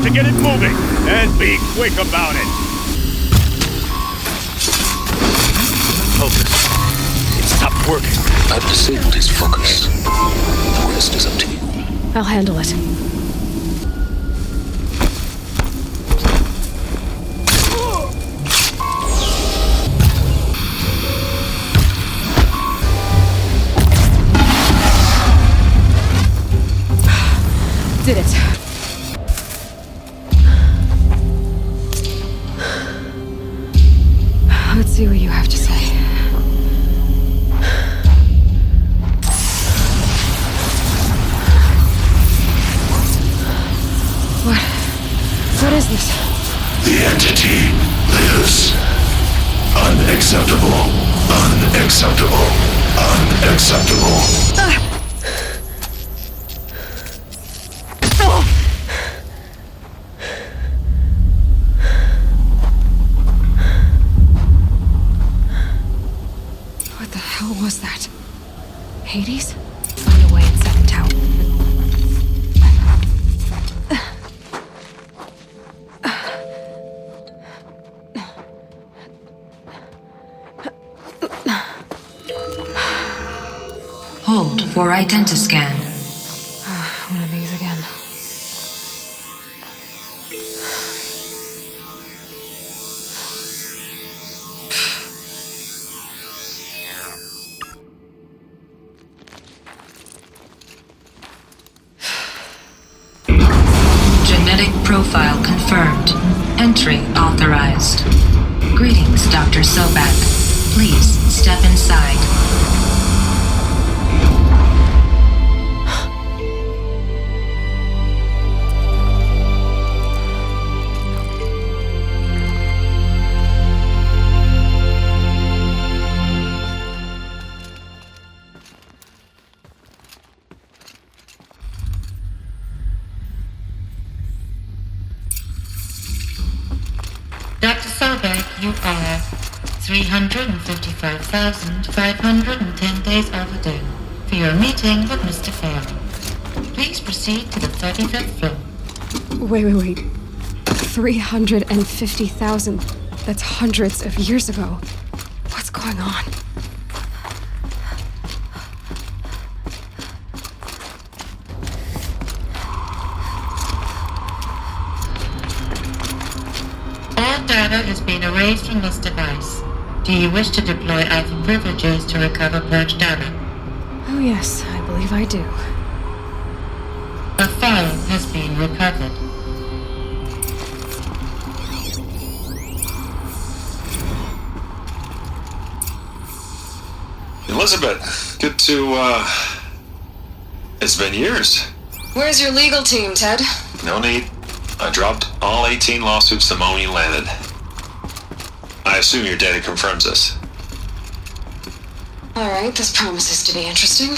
to get it moving, and be quick about it. Focus. It stopped working. I've disabled his focus. The rest is up to you. I'll handle it. Did it. Let's see what you have to say. What is this? The entity lives. Unacceptable. Unacceptable. Unacceptable. What the hell was that? Hades? Find a way and set it down. Hold for identiscan. One of these again. Genetic profile confirmed. Entry authorized. Greetings, Dr. Sobek. Please step inside. Dr. Sobek, you are 355,510 days overdue for your meeting with Mr. Fair. Please proceed to the 35th floor. Wait. 350,000. That's hundreds of years ago. What's going on? All data is being erased from this device. Do you wish to deploy Alpha privileges to recover purged data? Oh yes, I believe I do. A file has been recovered. Elizabeth, good to, it's been years. Where's your legal team, Ted? No need. I dropped all 18 lawsuits the moment you landed. I assume your data confirms this. Alright, this promises to be interesting.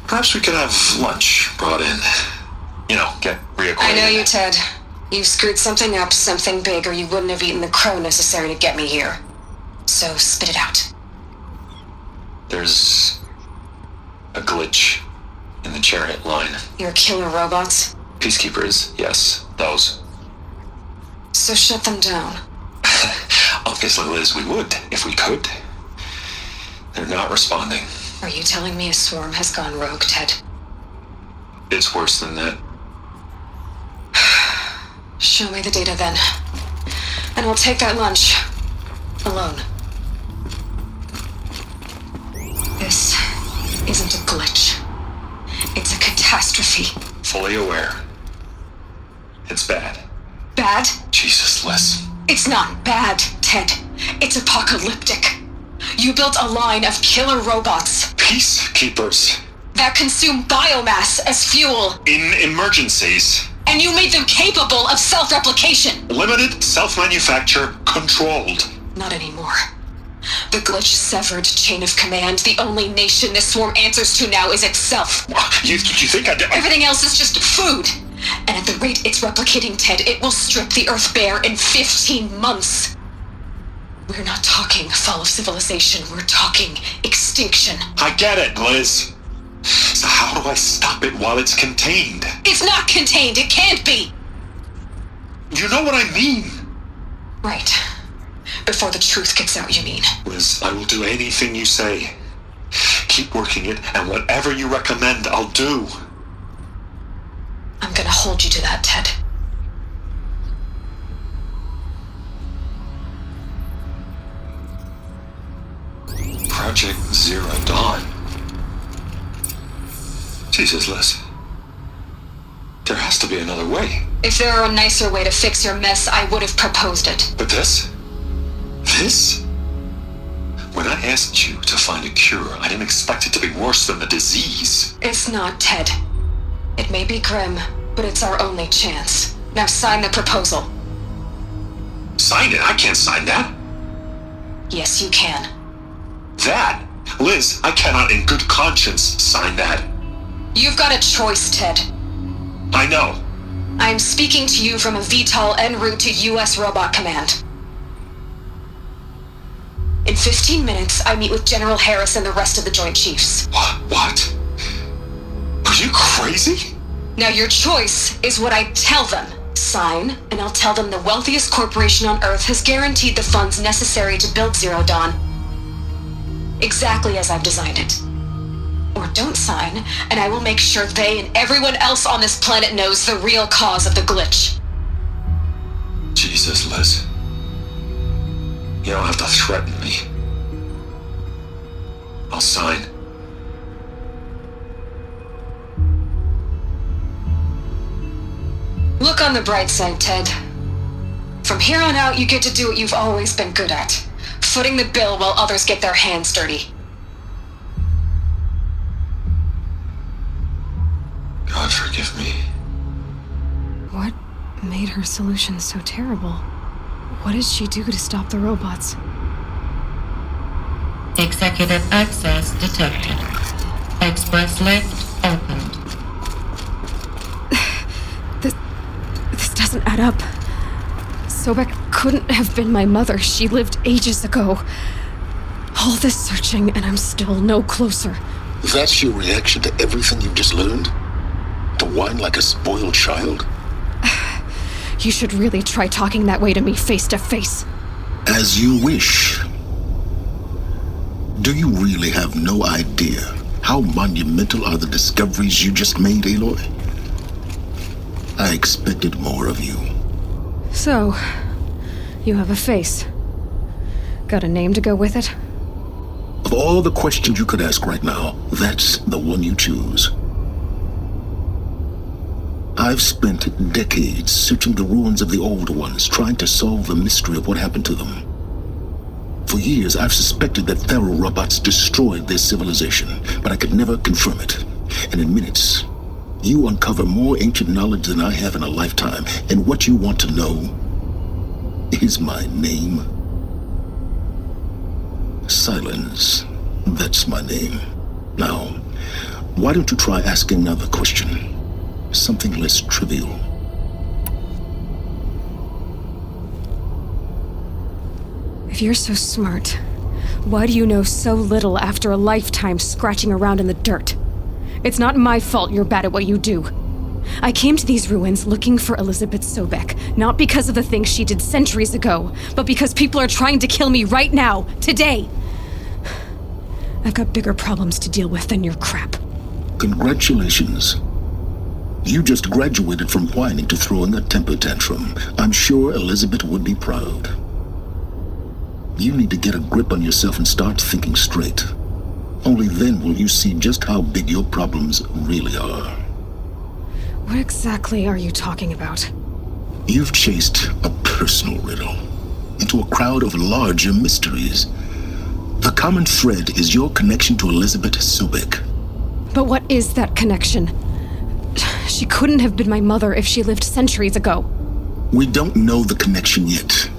Perhaps we could have lunch brought in. You know, get reacquainted. I know you, Ted. You've screwed something up, something big, or you wouldn't have eaten the crow necessary to get me here. So spit it out. There's a glitch in the chariot line. Your killer robots? Peacekeepers, yes, those. So shut them down. Obviously, Liz, we would, if we could. They're not responding. Are you telling me a swarm has gone rogue, Ted? It's worse than that. Show me the data then. And I'll take that lunch. Alone. This isn't a glitch. It's a catastrophe. Fully aware. It's bad. Bad? Jesus, Liz. It's not bad, Ted. It's apocalyptic. You built a line of killer robots Peacekeepers. that consume biomass as fuel, In emergencies. and you made them capable of self-replication. Limited, self-manufacture, controlled. Not anymore. The glitch severed chain of command. The only nation this swarm answers to now is itself. You think I... Everything else is just food. And at the rate it's replicating, Ted, it will strip the Earth bare in 15 months. We're not talking fall of civilization. We're talking extinction. I get it, Liz. So how do I stop it while it's contained? It's not contained. It can't be. You know what I mean. Right. Before the truth gets out, you mean? Liz, I will do anything you say. Keep working it, and whatever you recommend, I'll do. I'm gonna hold you to that, Ted. Project Zero Dawn. Jesus, Liz. There has to be another way. If there were a nicer way to fix your mess, I would have proposed it. But this? This? When I asked you to find a cure, I didn't expect it to be worse than the disease. It's not, Ted. It may be grim, but it's our only chance. Now sign the proposal. Sign it? I can't sign that. Yes, you can. That? Liz, I cannot in good conscience sign that. You've got a choice, Ted. I know. I am speaking to you from a VTOL en route to U.S. Robot Command. In 15 minutes, I meet with General Harris and the rest of the Joint Chiefs. What? Are you crazy? Now your choice is what I tell them. Sign, and I'll tell them the wealthiest corporation on Earth has guaranteed the funds necessary to build Zero Dawn. Exactly as I've designed it. Or don't sign, and I will make sure they and everyone else on this planet knows the real cause of the glitch. Jesus, Liz. You don't have to threaten me. I'll sign. Look on the bright side, Ted. From here on out, you get to do what you've always been good at. Footing the bill while others get their hands dirty. God forgive me. What made her solution so terrible? What did she do to stop the robots? Executive access detected. Express lift opened. This doesn't add up. Sobek couldn't have been my mother. She lived ages ago. All this searching, and I'm still no closer. That's your reaction to everything you've just learned? To whine like a spoiled child? You should really try talking that way to me face to face. As you wish. Do you really have no idea how monumental are the discoveries you just made, Aloy? I expected more of you. So, you have a face. Got a name to go with it? Of all the questions you could ask right now, that's the one you choose. I've spent decades searching the ruins of the old ones, trying to solve the mystery of what happened to them. For years, I've suspected that Faro robots destroyed their civilization, but I could never confirm it. And in minutes, you uncover more ancient knowledge than I have in a lifetime, and what you want to know is my name. Silence. That's my name. Now, why don't you try asking another question? Something less trivial. If you're so smart, why do you know so little after a lifetime scratching around in the dirt? It's not my fault you're bad at what you do. I came to these ruins looking for Elizabeth Sobek, not because of the things she did centuries ago, but because people are trying to kill me right now, today. I've got bigger problems to deal with than your crap. Congratulations. You just graduated from whining to throwing a temper tantrum. I'm sure Elizabeth would be proud. You need to get a grip on yourself and start thinking straight. Only then will you see just how big your problems really are. What exactly are you talking about? You've chased a personal riddle into a crowd of larger mysteries. The common thread is your connection to Elizabeth Sobek. But what is that connection? She couldn't have been my mother if she lived centuries ago. We don't know the connection yet.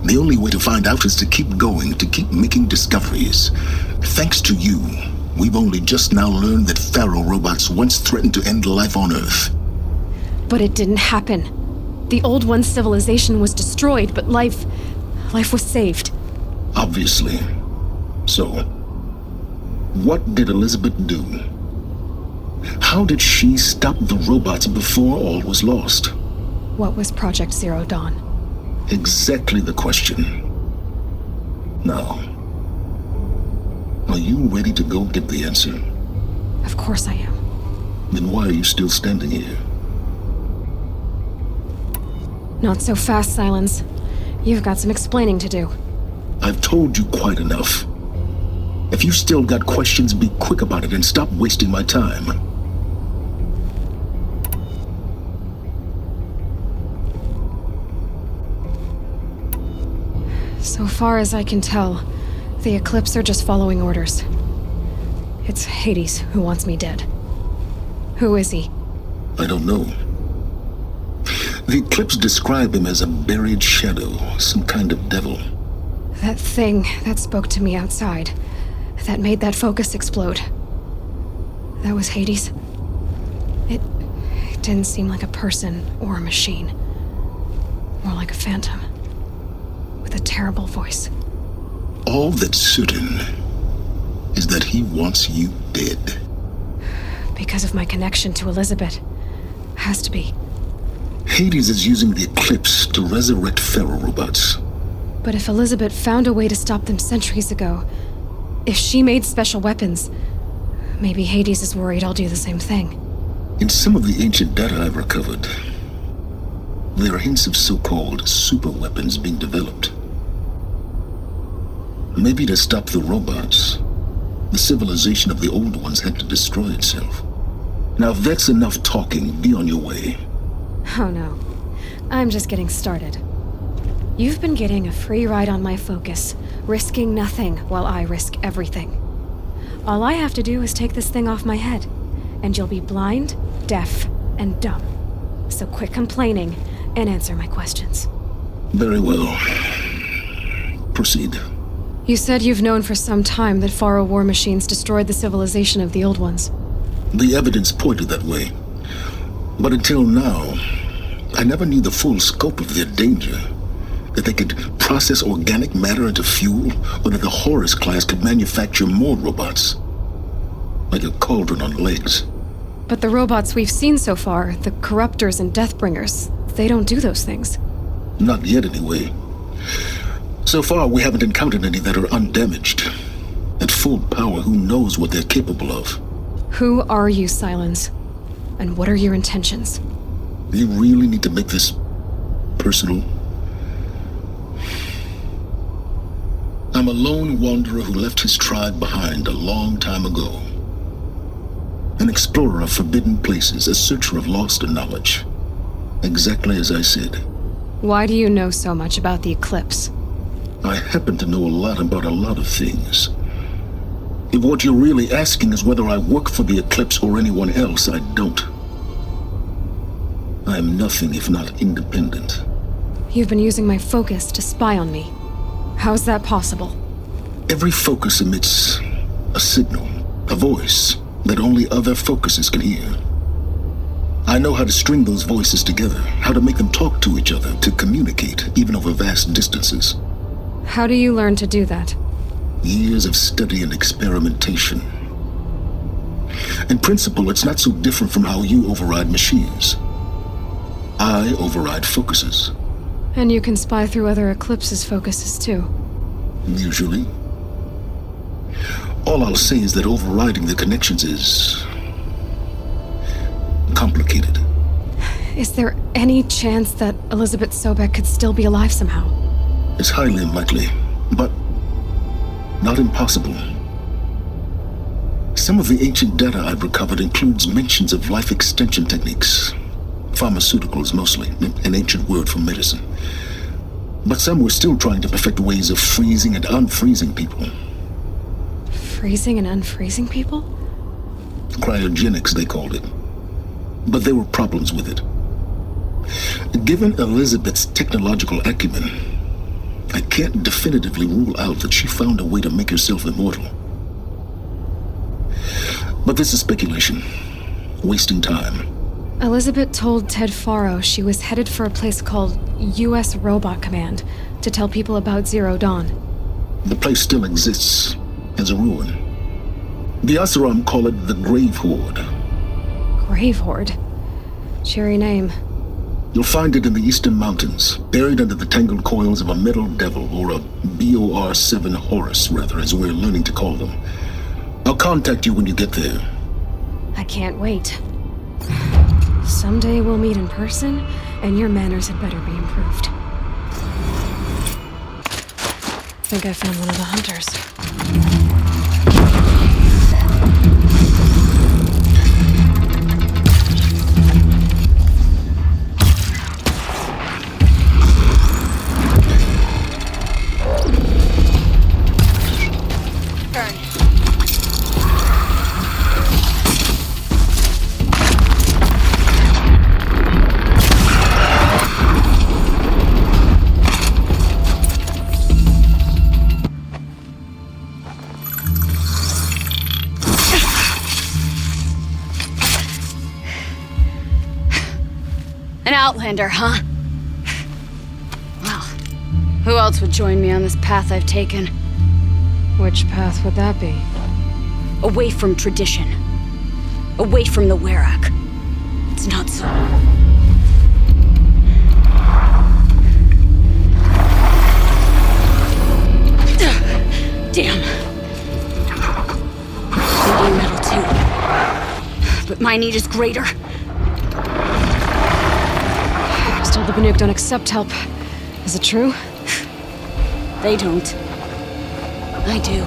The only way to find out is to keep going, to keep making discoveries. Thanks to you, we've only just now learned that Faro robots once threatened to end life on Earth. But it didn't happen. The Old One's civilization was destroyed, but life was saved. Obviously. So, what did Elizabeth do? How did she stop the robots before all was lost? What was Project Zero Dawn? Exactly the question. Now, are you ready to go get the answer? Of course I am. Then why are you still standing here? Not so fast, Silence. You've got some explaining to do. I've told you quite enough. If you still got questions, be quick about it and stop wasting my time. So far as I can tell, the Eclipse are just following orders. It's Hades who wants me dead. Who is he? I don't know. The Eclipse describe him as a buried shadow, some kind of devil. That thing that spoke to me outside, that made that focus explode. That was Hades. It didn't seem like a person or a machine. More like a phantom. With a terrible voice. All that's certain is that he wants you dead. Because of my connection to Elizabeth. Has to be. Hades is using the Eclipse to resurrect ferrorobots. But if Elizabeth found a way to stop them centuries ago, if she made special weapons, maybe Hades is worried I'll do the same thing. In some of the ancient data I've recovered, there are hints of so-called super weapons being developed. Maybe to stop the robots, the civilization of the old ones had to destroy itself. Now, if that's enough talking, be on your way. Oh no. I'm just getting started. You've been getting a free ride on my focus, risking nothing while I risk everything. All I have to do is take this thing off my head, and you'll be blind, deaf, and dumb. So quit complaining and answer my questions. Very well. Proceed. You said you've known for some time that Faro war machines destroyed the civilization of the old ones. The evidence pointed that way. But until now, I never knew the full scope of their danger. That they could process organic matter into fuel, or that the Horus class could manufacture more robots. Like a cauldron on legs. But the robots we've seen so far, the Corruptors and Deathbringers, they don't do those things. Not yet, anyway. So far, we haven't encountered any that are undamaged. At full power, who knows what they're capable of? Who are you, Silence? And what are your intentions? You really need to make this personal? I'm a lone wanderer who left his tribe behind a long time ago. An explorer of forbidden places, a searcher of lost knowledge. Exactly as I said. Why do you know so much about the Eclipse? I happen to know a lot about a lot of things. If what you're really asking is whether I work for the Eclipse or anyone else, I don't. I am nothing if not independent. You've been using my focus to spy on me. How's that possible? Every focus emits a signal, a voice, that only other focuses can hear. I know how to string those voices together, how to make them talk to each other, to communicate, even over vast distances. How do you learn to do that? Years of study and experimentation. In principle, it's not so different from how you override machines. I override focuses. And you can spy through other Eclipse's focuses too. Usually. All I'll say is that overriding the connections is complicated. Is there any chance that Elizabeth Sobek could still be alive somehow? It's highly unlikely, but not impossible. Some of the ancient data I've recovered includes mentions of life extension techniques. Pharmaceuticals mostly, an ancient word for medicine. But some were still trying to perfect ways of freezing and unfreezing people. Freezing and unfreezing people? Cryogenics, they called it. But there were problems with it. Given Elizabeth's technological acumen, I can't definitively rule out that she found a way to make herself immortal. But this is speculation. Wasting time. Elizabeth told Ted Faro she was headed for a place called U.S. Robot Command to tell people about Zero Dawn. The place still exists as a ruin. The Oseram call it the Grave Horde. Grave Horde? Cheery name. You'll find it in the Eastern Mountains, buried under the tangled coils of a metal devil, or a BOR-7 Horus, rather, as we're learning to call them. I'll contact you when you get there. I can't wait. Someday we'll meet in person, and your manners had better be improved. I think I found one of the hunters. An outlander, huh? Well, who else would join me on this path I've taken? Which path would that be? Away from tradition. Away from the Werak. It's not so. Damn. They need metal too. But my need is greater. Still, the Banuk don't accept help. Is it true? They don't. I do.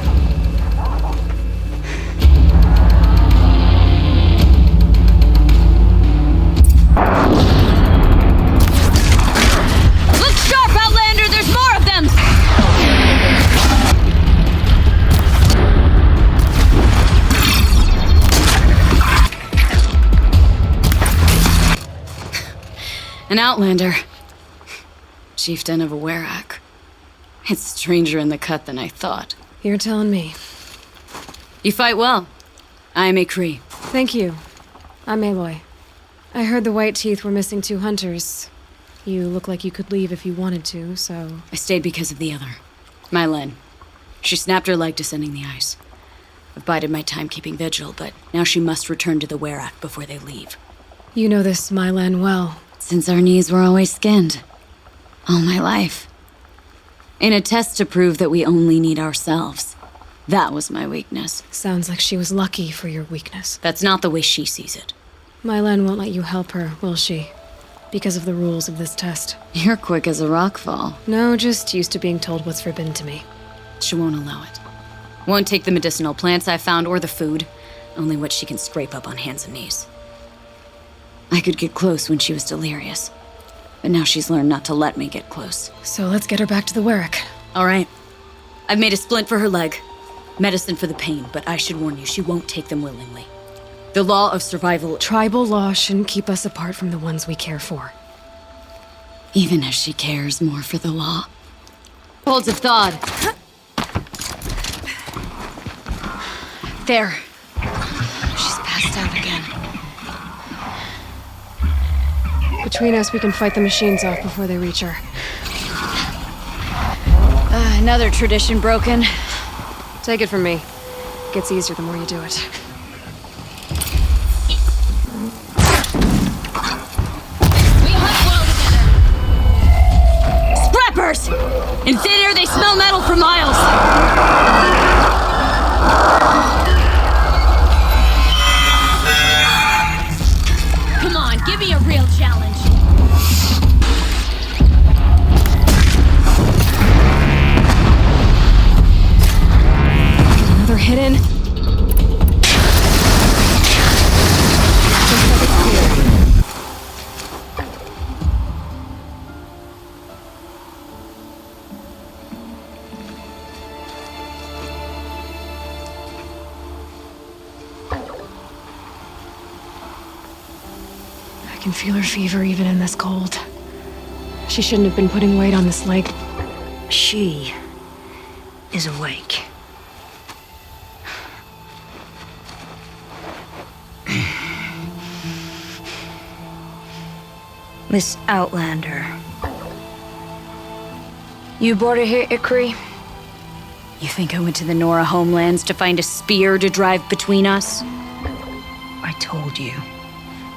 Look sharp, Outlander! There's more of them! An Outlander. Chieftain of a Werak. It's stranger in the cut than I thought. You're telling me. You fight well. I am a Kree. Thank you. I'm Aloy. I heard the White Teeth were missing 2 hunters. You look like you could leave if you wanted to, so... I stayed because of the other. Mylen. She snapped her leg descending the ice. I've bided my time keeping vigil, but now she must return to the Werak before they leave. You know this Mylan well. Since our knees were always skinned. All my life. In a test to prove that we only need ourselves. That was my weakness. Sounds like she was lucky for your weakness. That's not the way she sees it. Mylan won't let you help her, will she? Because of the rules of this test. You're quick as a rock fall. No, just used to being told what's forbidden to me. She won't allow it. Won't take the medicinal plants I found or the food. Only what she can scrape up on hands and knees. I could get close when she was delirious. But now she's learned not to let me get close. So let's get her back to the Werak. All right. I've made a splint for her leg. Medicine for the pain, but I should warn you, she won't take them willingly. The law of survival... Tribal law shouldn't keep us apart from the ones we care for. Even if she cares more for the law. Holds of Thawd. There. She's passed out again. Between us, we can fight the machines off before they reach her. Another tradition broken. Take it from me. Gets easier the more you do it. We hunt well together. Scrappers! In thin air, they smell metal for miles. Come on, give me a real challenge. Another hidden. Looks like it's clear. I can feel her fever even in this cold. She shouldn't have been putting weight on this leg. She is awake. Miss Outlander. You brought her here, Ikri? You think I went to the Nora homelands to find a spear to drive between us? I told you.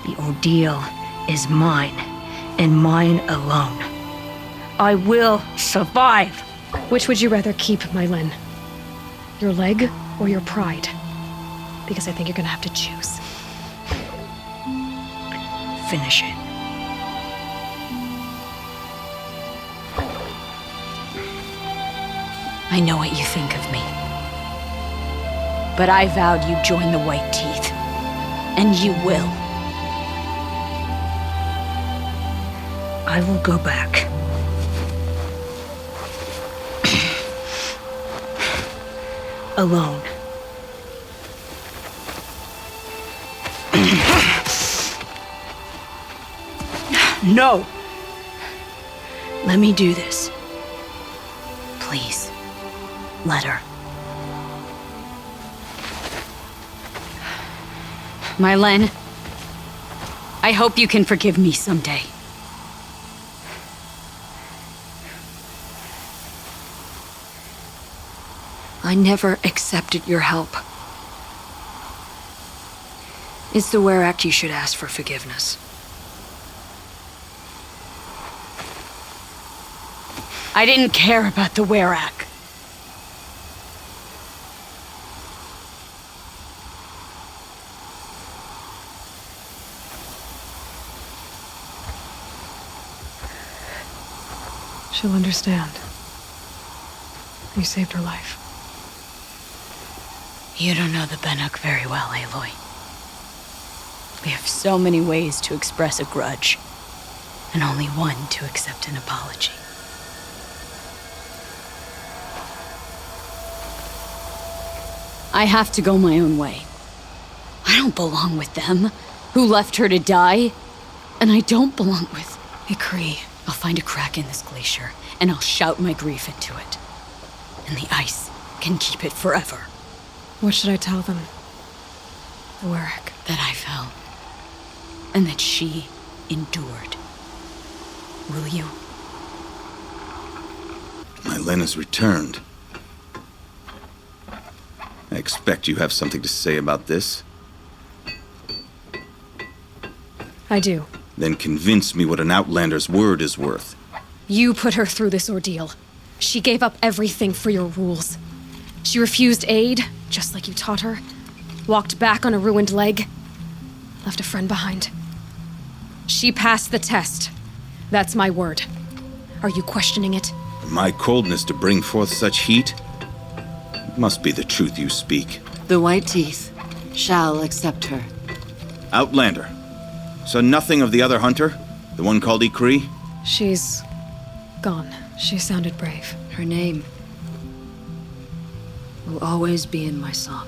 The ordeal is mine, and mine alone. I will survive. Which would you rather keep, Mylen? Your leg or your pride? Because I think you're gonna have to choose. Finish it. I know what you think of me. But I vowed you'd join the White Teeth. And you will. I will go back. Alone. No! Let me do this. Please. Let her. Mylen, I hope you can forgive me someday. I never accepted your help. It's the Werak you should ask for forgiveness. I didn't care about the Werak. She'll understand. You saved her life. You don't know the Banuk very well, Aloy. We have so many ways to express a grudge, and only one to accept an apology. I have to go my own way. I don't belong with them, who left her to die. And I don't belong with Ikri. I'll find a crack in this glacier, and I'll shout my grief into it. And the ice can keep it forever. What should I tell them? The Werak. That I fell. And that she endured. Will you? Mylen has returned. I expect you have something to say about this. I do. Then convince me what an Outlander's word is worth. You put her through this ordeal. She gave up everything for your rules. She refused aid, just like you taught her. Walked back on a ruined leg. Left a friend behind. She passed the test. That's my word. Are you questioning it? My coldness to bring forth such heat? It must be the truth you speak. The White Teeth shall accept her. Outlander. So nothing of the other hunter? The one called Ikri? She's gone. She sounded brave. Her name will always be in my song.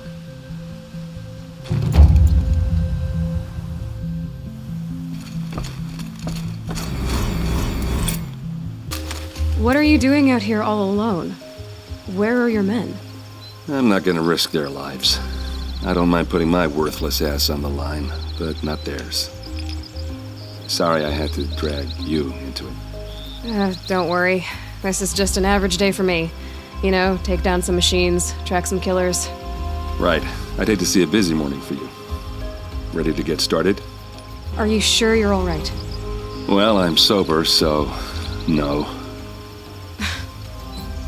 What are you doing out here all alone? Where are your men? I'm not gonna risk their lives. I don't mind putting my worthless ass on the line, but not theirs. Sorry I had to drag you into it. Don't worry. This is just an average day for me. You know, take down some machines, track some killers. Right. I'd hate to see a busy morning for you. Ready to get started? Are you sure you're all right? Well, I'm sober, so no.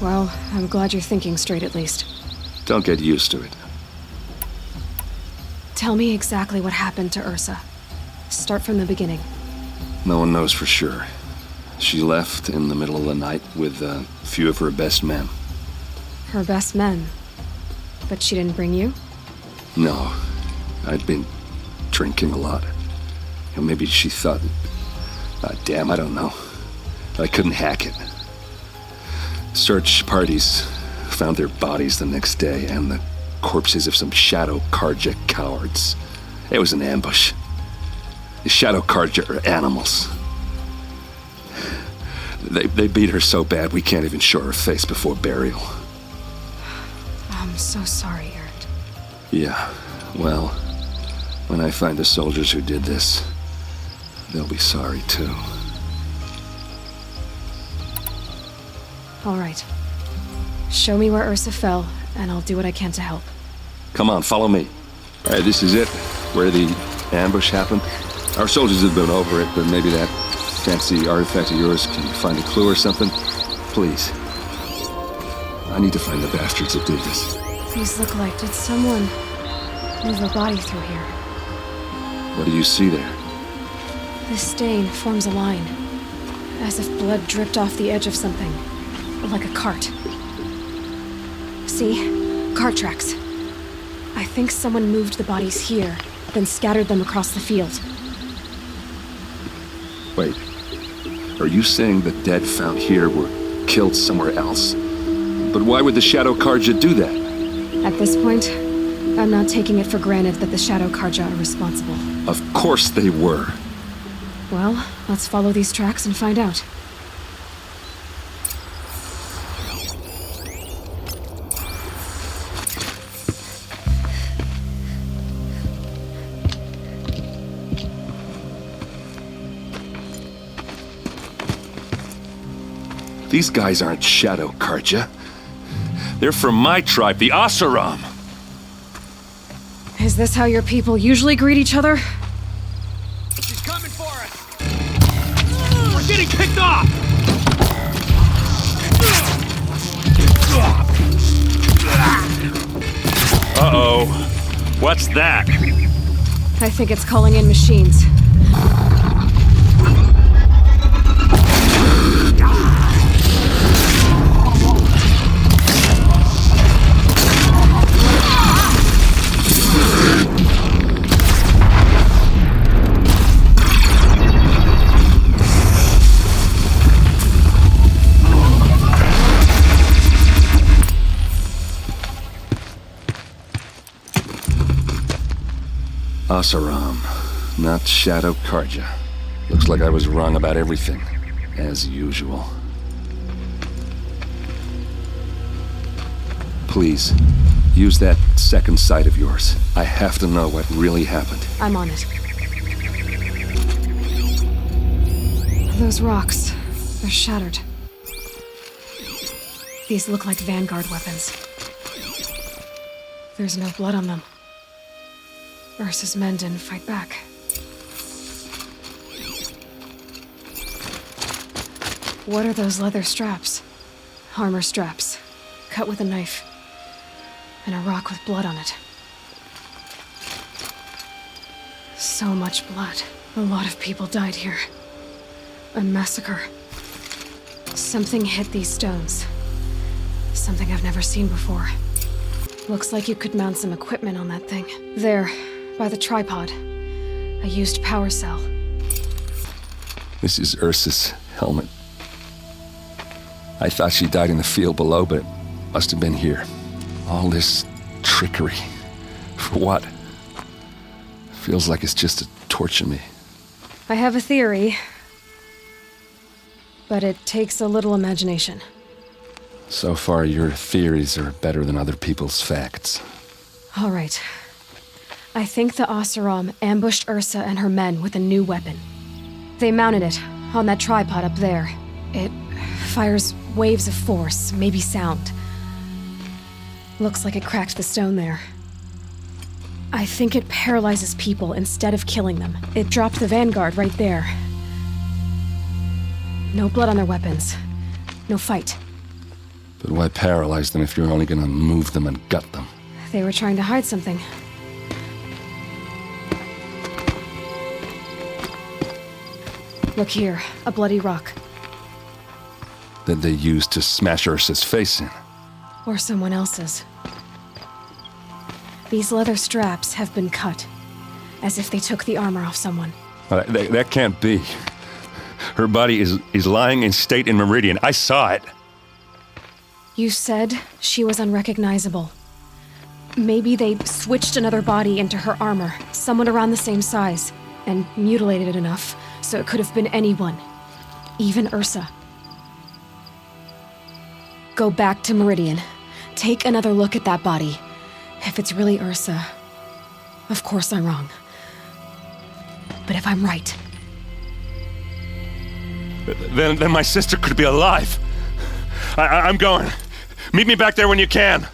Well, I'm glad you're thinking straight at least. Don't get used to it. Tell me exactly what happened to Ursa. Start from the beginning. No one knows for sure. She left in the middle of the night with a few of her best men. Her best men? But she didn't bring you? No. I'd been drinking a lot. And maybe she thought... damn, I don't know. I couldn't hack it. Search parties found their bodies the next day and the corpses of some Shadow Carja cowards. It was an ambush. The Shadow Carja are animals. They beat her so bad we can't even show her face before burial. I'm so sorry, Erend. Yeah, well, when I find the soldiers who did this, they'll be sorry too. All right. Show me where Ursa fell, and I'll do what I can to help. Come on, follow me. All right, this is it, where the ambush happened. Our soldiers have been over it, but maybe that fancy artifact of yours can find a clue or something, please. I need to find the bastards that did this. These look like, did someone move a body through here? What do you see there? This stain forms a line, as if blood dripped off the edge of something, like a cart. See? Cart tracks. I think someone moved the bodies here, then scattered them across the field. Wait. Are you saying the dead found here were killed somewhere else? But why would the Shadow Carja do that? At this point, I'm not taking it for granted that the Shadow Carja are responsible. Of course they were. Well, let's follow these tracks and find out. These guys aren't Shadow Carja. They're from my tribe, the Oseram. Is this how your people usually greet each other? She's coming for us! We're getting kicked off! Uh-oh. What's that? I think it's calling in machines. Oseram, not Shadow Carja. Looks like I was wrong about everything, as usual. Please, use that second sight of yours. I have to know what really happened. I'm on it. Those rocks, they're shattered. These look like Vanguard weapons. There's no blood on them. Ursa's men didn't fight back. What are those leather straps? Armor straps, cut with a knife, and a rock with blood on it. So much blood. A lot of people died here. A massacre. Something hit these stones. Something I've never seen before. Looks like you could mount some equipment on that thing. There, by the tripod. A used power cell. This is Ursa's helmet. I thought she died in the field below, but it must have been here. All this trickery. For what? Feels like it's just to torture me. I have a theory, but it takes a little imagination. So far, your theories are better than other people's facts. All right. I think the Oseram ambushed Ursa and her men with a new weapon. They mounted it on that tripod up there. It fires waves of force, maybe sound. Looks like it cracked the stone there. I think it paralyzes people instead of killing them. It dropped the Vanguard right there. No blood on their weapons. No fight. But why paralyze them if you're only gonna move them and gut them? They were trying to hide something. Look here, a bloody rock. That they used to smash Ursa's face in. Or someone else's. These leather straps have been cut, as if they took the armor off someone. That can't be. Her body is lying in state in Meridian. I saw it. You said she was unrecognizable. Maybe they switched another body into her armor, someone around the same size, and mutilated it enough so it could have been anyone. Even Ursa. Go back to Meridian. Take another look at that body. If it's really Ursa, of course I'm wrong. But if I'm right... Then my sister could be alive. I'm going. Meet me back there when you can.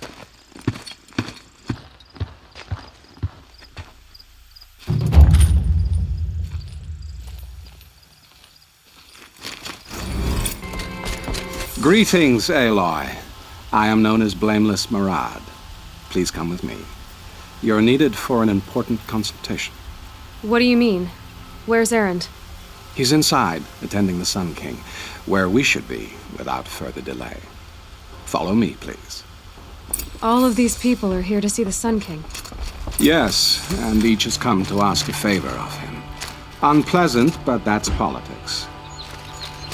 Greetings, Aloy. I am known as Blameless Marad. Please come with me. You're needed for an important consultation. What do you mean? Where's Erend? He's inside, attending the Sun King, where we should be without further delay. Follow me, please. All of these people are here to see the Sun King. Yes, and each has come to ask a favor of him. Unpleasant, but that's politics.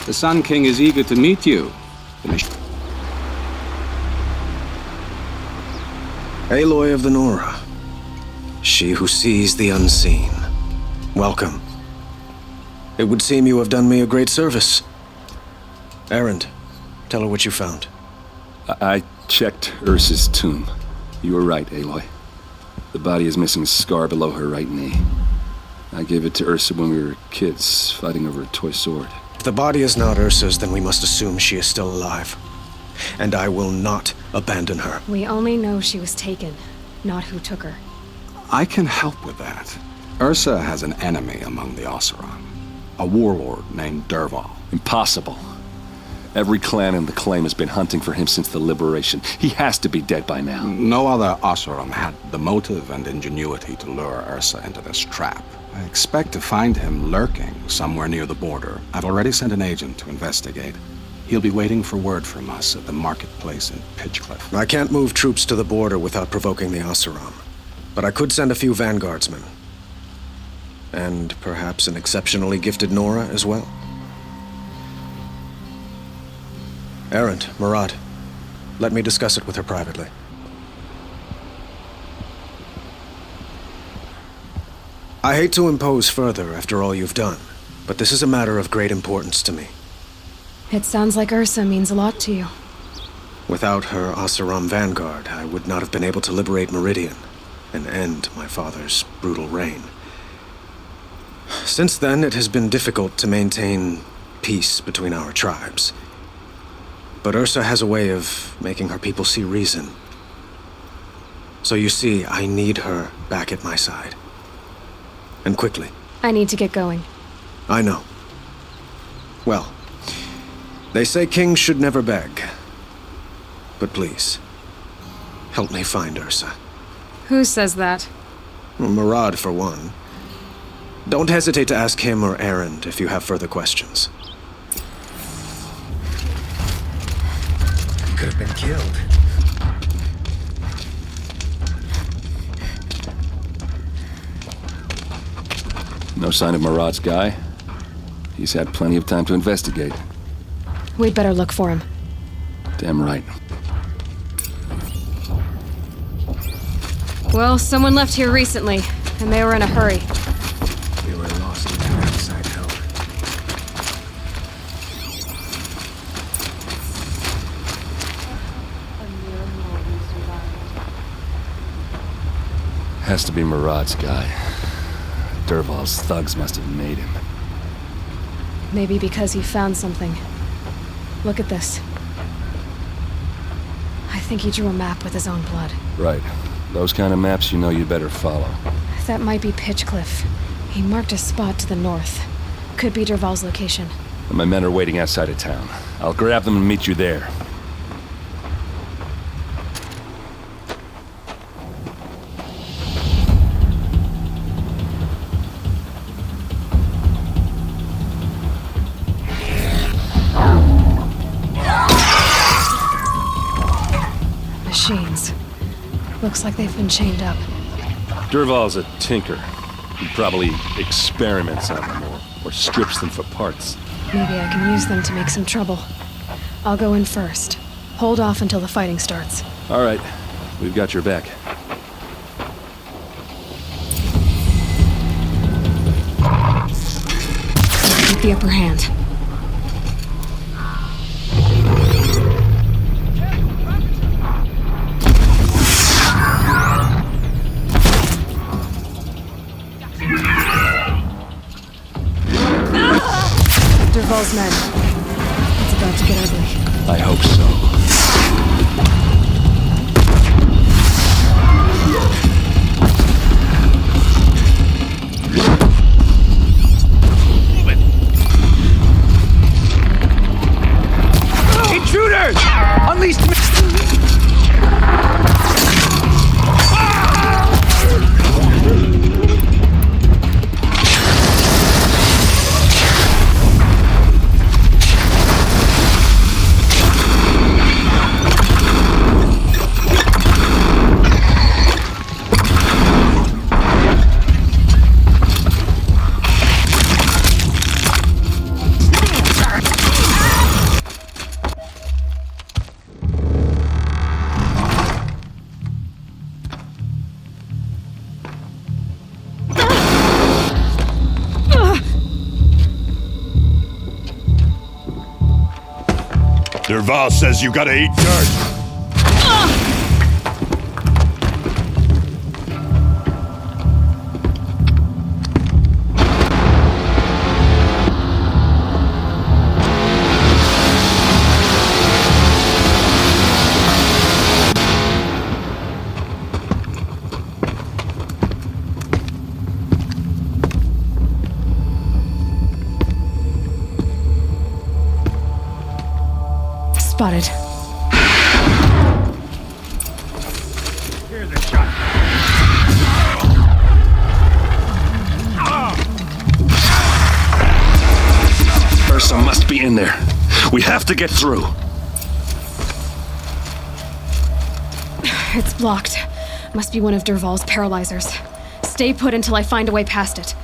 The Sun King is eager to meet you. Aloy of the Nora. She who sees the unseen. Welcome. It would seem you have done me a great service. Erend, tell her what you found. I checked Ursa's tomb. You were right, Aloy. The body is missing a scar below her right knee. I gave it to Ursa when we were kids, fighting over a toy sword. If the body is not Ursa's, then we must assume she is still alive. And I will not abandon her. We only know she was taken, not who took her. I can help with that. Ursa has an enemy among the Oseram. A warlord named Dervahl. Impossible. Every clan in the claim has been hunting for him since the liberation. He has to be dead by now. No other Oseram had the motive and ingenuity to lure Ursa into this trap. I expect to find him lurking somewhere near the border. I've already sent an agent to investigate. He'll be waiting for word from us at the marketplace in Pitchcliff. I can't move troops to the border without provoking the Oseram. But I could send a few vanguardsmen. And perhaps an exceptionally gifted Nora as well. Erend, Marad, let me discuss it with her privately. I hate to impose further after all you've done, but this is a matter of great importance to me. It sounds like Ursa means a lot to you. Without her Oseram vanguard, I would not have been able to liberate Meridian and end my father's brutal reign. Since then, it has been difficult to maintain peace between our tribes. But Ursa has a way of making her people see reason. So you see, I need her back at my side. And quickly. I need to get going. I know. Well, they say kings should never beg. But please, help me find Ursa. Who says that? Marad, for one. Don't hesitate to ask him or Erend if you have further questions. He could have been killed. No sign of Marad's guy. He's had plenty of time to investigate. We'd better look for him. Damn right. Well, someone left here recently, and they were in a hurry. We were lost in that outside hell. Has to be Marad's guy. Dervahl's thugs must have made him. Maybe because he found something. Look at this. I think he drew a map with his own blood. Right. Those kind of maps you know you'd better follow. That might be Pitchcliff. He marked a spot to the north. Could be Dervahl's location. My men are waiting outside of town. I'll grab them and meet you there. Machines. Looks like they've been chained up. Dervahl's a tinker. He probably experiments on them or strips them for parts. Maybe I can use them to make some trouble. I'll go in first. Hold off until the fighting starts. All right. We've got your back. Take the upper hand. Dervahl's men. It's about to get ugly. I hope so. Intruder! Dervahl says you gotta eat dirt. Spotted. Here's a shot. Ursa must be in there. We have to get through. It's blocked. Must be one of Dervahl's paralyzers. Stay put until I find a way past it.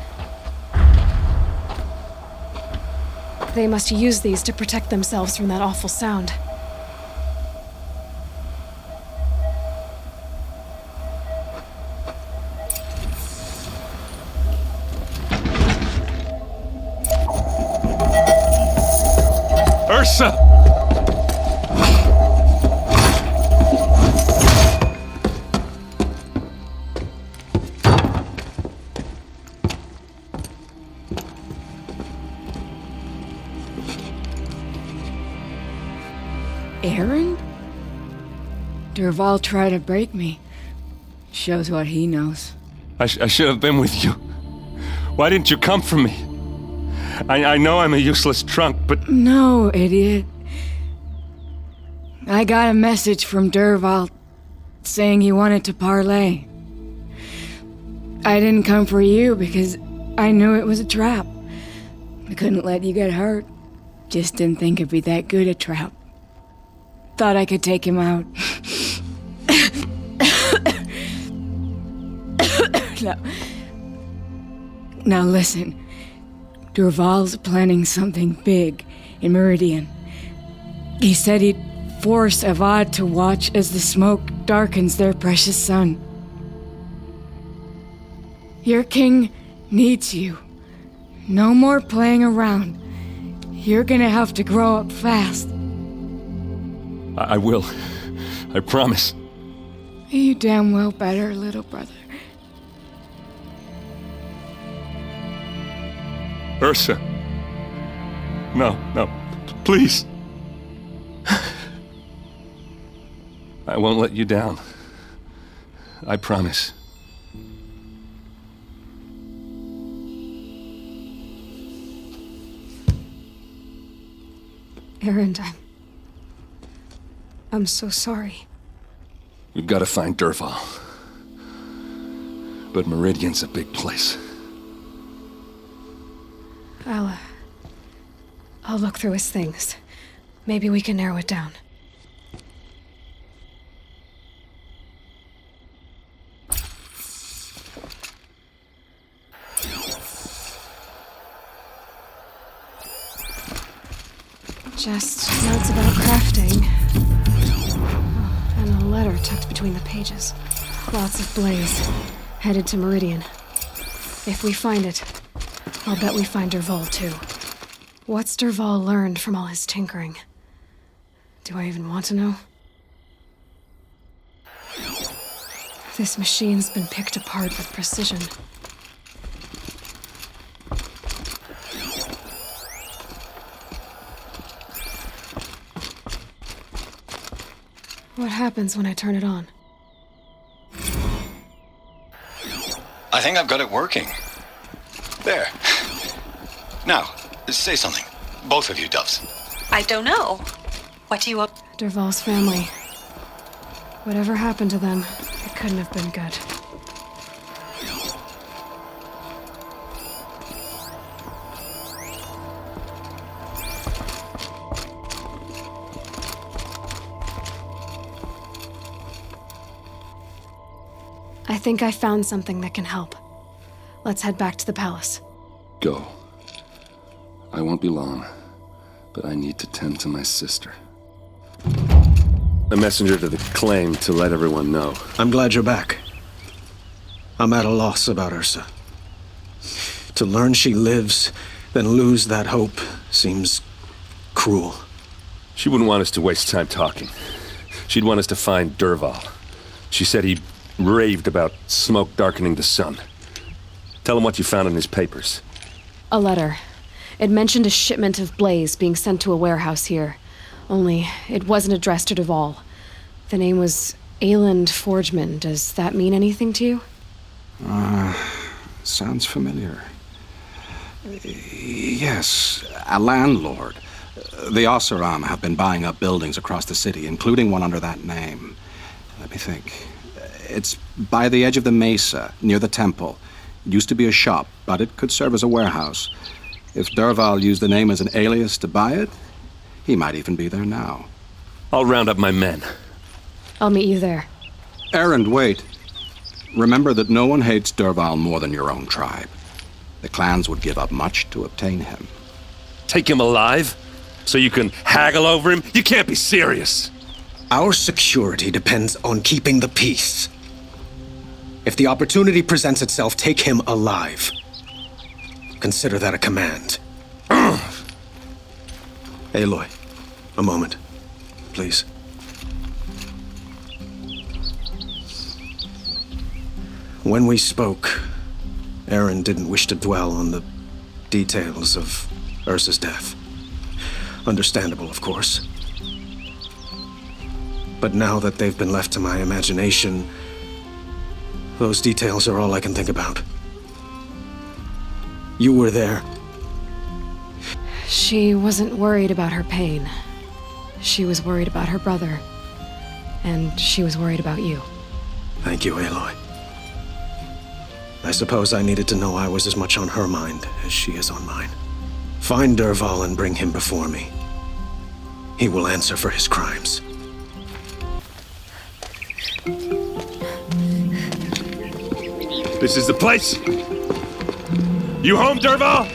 They must use these to protect themselves from that awful sound. Ursa! Aaron? Dervahl tried to break me. Shows what he knows. I should have been with you. Why didn't you come for me? I know I'm a useless trunk, but... No, idiot. I got a message from Dervahl saying he wanted to parlay. I didn't come for you because I knew it was a trap. I couldn't let you get hurt. Just didn't think it'd be that good a trap. Thought I could take him out. Now listen. Dervahl's planning something big in Meridian. He said he'd force Avad to watch as the smoke darkens their precious sun. Your king needs you. No more playing around. You're gonna have to grow up fast. I will. I promise. You damn well better, little brother. Ursa. No, please. I won't let you down. I promise. Aaron, I'm so sorry. We've got to find Dervahl. But Meridian's a big place. I'll look through his things. Maybe we can narrow it down. Just notes about crafting. Oh, and a letter tucked between the pages. Lots of blaze. Headed to Meridian. If we find it, I'll bet we find Dervahl too. What's Dervahl learned from all his tinkering? Do I even want to know? This machine's been picked apart with precision. What happens when I turn it on? I think I've got it working. There. Now, say something. Both of you, Doves. I don't know. What do you up? Dervahl's family. Whatever happened to them, it couldn't have been good. I think I found something that can help. Let's head back to the palace. Go. I won't be long, but I need to tend to my sister. A messenger to the claim to let everyone know. I'm glad you're back. I'm at a loss about Ursa. To learn she lives, then lose that hope seems cruel. She wouldn't want us to waste time talking. She'd want us to find Dervahl. She said he raved about smoke darkening the sun. Tell him what you found in his papers. A letter. It mentioned a shipment of Blaze being sent to a warehouse here. Only, it wasn't addressed to Dervahl. The name was Ayland Forgeman. Does that mean anything to you? Sounds familiar. Yes, a landlord. The Oseram have been buying up buildings across the city, including one under that name. Let me think. It's by the edge of the mesa, near the temple. It used to be a shop, but it could serve as a warehouse. If Dervahl used the name as an alias to buy it, he might even be there now. I'll round up my men. I'll meet you there. Erend, wait. Remember that no one hates Dervahl more than your own tribe. The clans would give up much to obtain him. Take him alive? So you can haggle over him? You can't be serious. Our security depends on keeping the peace. If the opportunity presents itself, take him alive. Consider that a command. Aloy, a moment, please. When we spoke, Erend didn't wish to dwell on the details of Ursa's death. Understandable, of course. But now that they've been left to my imagination, those details are all I can think about. You were there. She wasn't worried about her pain. She was worried about her brother. And she was worried about you. Thank you, Aloy. I suppose I needed to know I was as much on her mind as she is on mine. Find Dervahl and bring him before me. He will answer for his crimes. This is the place. You home, Dervahl?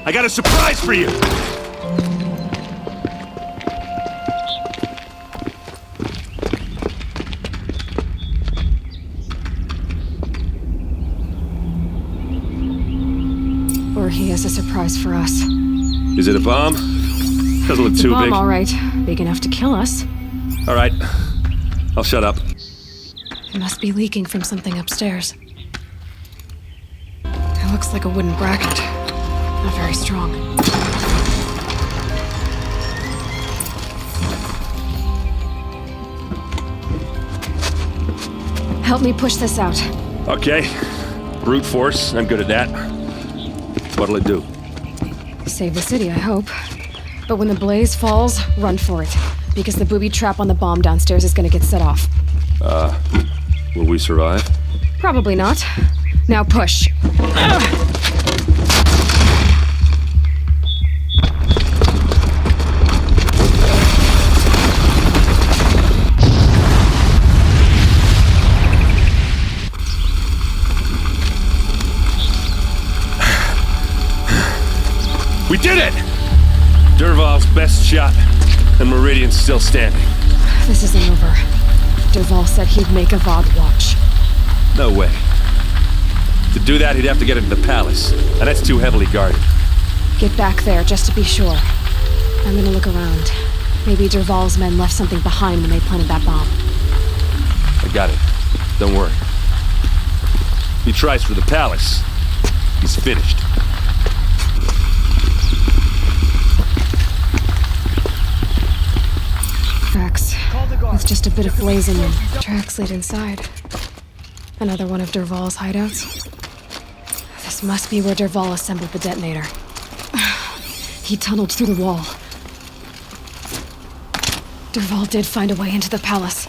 I got a surprise for you. Or he has a surprise for us. Is it a bomb? Doesn't look too big. All right. Big enough to kill us. All right. I'll shut up. It must be leaking from something upstairs. It looks like a wooden bracket. Not very strong. Help me push this out. Okay. Brute force. I'm good at that. What'll it do? Save the city, I hope. But when the blaze falls, run for it. Because the booby trap on the bomb downstairs is gonna get set off. Will we survive? Probably not. Now push. We did it! Dervahl's best shot, and Meridian's still standing. This isn't over. Dervahl said he'd make Avad watch. No way. To do that, he'd have to get into the palace, and that's too heavily guarded. Get back there, just to be sure. I'm gonna look around. Maybe Dervahl's men left something behind when they planted that bomb. I got it. Don't worry. If he tries for the palace, he's finished. Tracks. With just a bit of blaze in them. Tracks lead inside. Another one of Dervahl's hideouts. This must be where Dervahl assembled the detonator. He tunneled through the wall. Dervahl did find a way into the palace.